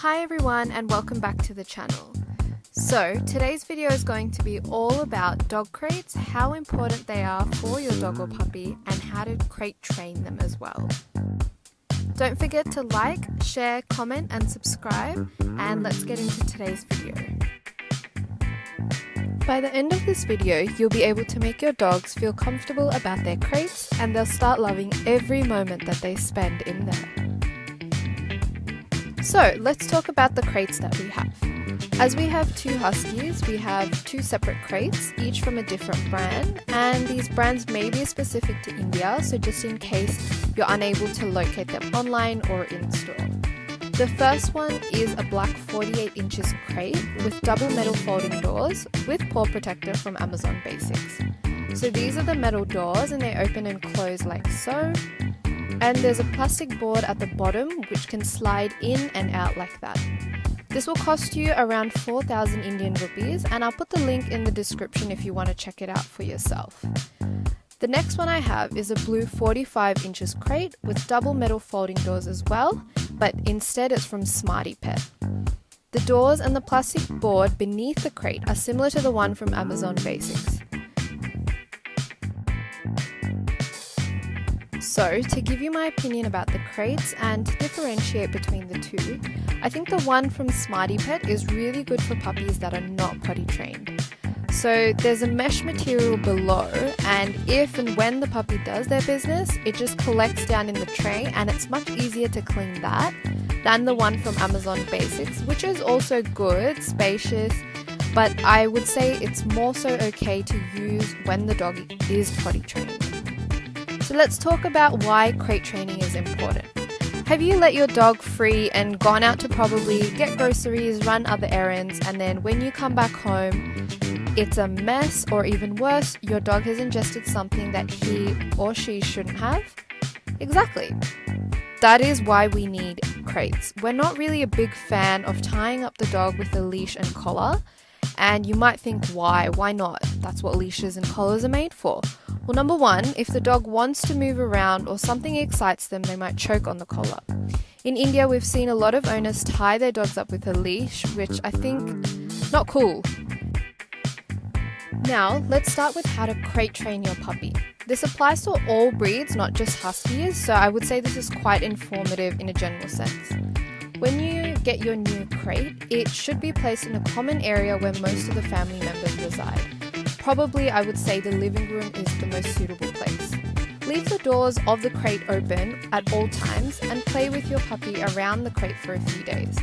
Hi everyone and welcome back to the channel. So today's video is going to be all about dog crates, how important they are for your dog or puppy, and how to crate train them as well. Don't forget to like, share, comment and subscribe, and let's get into today's video. By the end of this video, you'll be able to make your dogs feel comfortable about their crates and they'll start loving every moment that they spend in there. So let's talk about the crates that we have. As we have two Huskies, we have two separate crates, each from a different brand, and these brands may be specific to India, so just in case you're unable to locate them online or in store. The first one is a black 48 inches crate with double metal folding doors with paw protector from Amazon Basics. So these are the metal doors and they open and close like so. And there's a plastic board at the bottom which can slide in and out like that. This will cost you around 4,000 Indian rupees, and I'll put the link in the description if you want to check it out for yourself. The next one I have is a blue 45 inches crate with double metal folding doors as well, but instead it's from Smarty Pet. The doors and the plastic board beneath the crate are similar to the one from Amazon Basics. So, to give you my opinion about the crates and to differentiate between the two, I think the one from Smarty Pet is really good for puppies that are not potty trained. So there's a mesh material below, and if and when the puppy does their business, it just collects down in the tray and it's much easier to clean that than the one from Amazon Basics, which is also good, spacious, but I would say it's more so okay to use when the dog is potty trained. So let's talk about why crate training is important. Have you let your dog free and gone out to probably get groceries, run other errands, and then when you come back home, it's a mess, or even worse, your dog has ingested something that he or she shouldn't have? Exactly. That is why we need crates. We're not really a big fan of tying up the dog with a leash and collar, and you might think, why not? That's what leashes and collars are made for. Well, number one, if the dog wants to move around or something excites them, they might choke on the collar. In India, we've seen a lot of owners tie their dogs up with a leash, which I think, not cool. Now, let's start with how to crate train your puppy. This applies to all breeds, not just Huskies, so I would say this is quite informative in a general sense. When you get your new crate, it should be placed in a common area where most of the family members reside. Probably, I would say the living room is the most suitable place. Leave the doors of the crate open at all times and play with your puppy around the crate for a few days.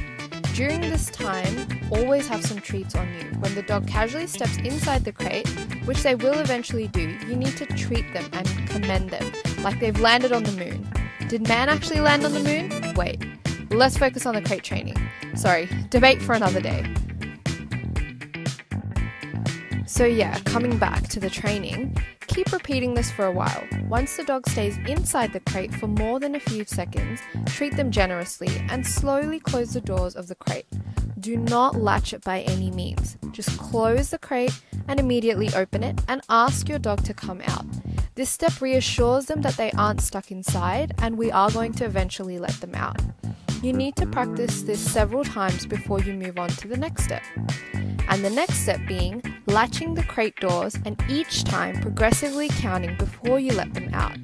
During this time, always have some treats on you. When the dog casually steps inside the crate, which they will eventually do, you need to treat them and commend them, like they've landed on the moon. Did man actually land on the moon? Wait, let's focus on the crate training. Sorry, debate for another day. So yeah, coming back to the training, keep repeating this for a while. Once the dog stays inside the crate for more than a few seconds, treat them generously and slowly close the doors of the crate. Do not latch it by any means. Just close the crate and immediately open it and ask your dog to come out. This step reassures them that they aren't stuck inside and we are going to eventually let them out. You need to practice this several times before you move on to the next step. And the next step being latching the crate doors and each time progressively counting before you let them out.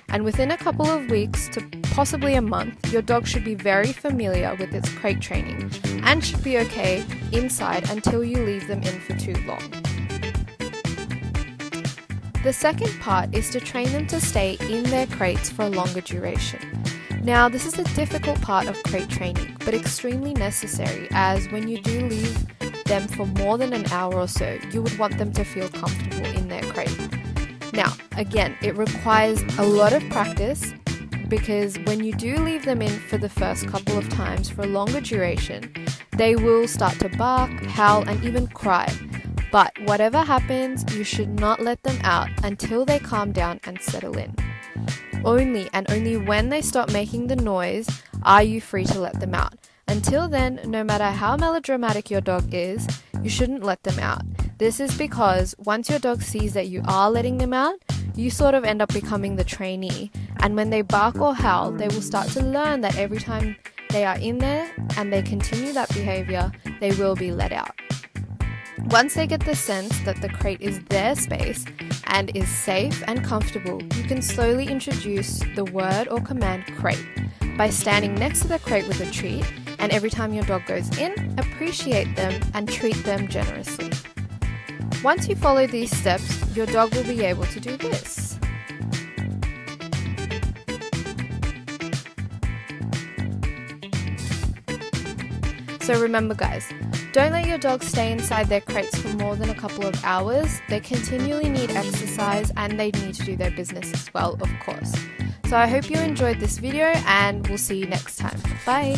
And within a couple of weeks to possibly a month, your dog should be very familiar with its crate training and should be okay inside until you leave them in for too long. The second part is to train them to stay in their crates for a longer duration. Now, this is a difficult part of crate training, but extremely necessary, as when you do leave them for more than an hour or so, you would want them to feel comfortable in their crate. Now, again, it requires a lot of practice, because when you do leave them in for the first couple of times for a longer duration, they will start to bark, howl, and even cry. But whatever happens, you should not let them out until they calm down and settle in. Only and only when they stop making the noise are you free to let them out. Until then, no matter how melodramatic your dog is, you shouldn't let them out. This is because once your dog sees that you are letting them out, you sort of end up becoming the trainee, and when they bark or howl, they will start to learn that every time they are in there and they continue that behavior, they will be let out. Once they get the sense that the crate is their space and is safe and comfortable, you can slowly introduce the word or command crate by standing next to the crate with a treat, and every time your dog goes in, appreciate them and treat them generously. Once you follow these steps, your dog will be able to do this. So remember guys, don't let your dog stay inside their crates for more than a couple of hours. They continually need exercise and they need to do their business as well, of course. So I hope you enjoyed this video and we'll see you next time. Bye!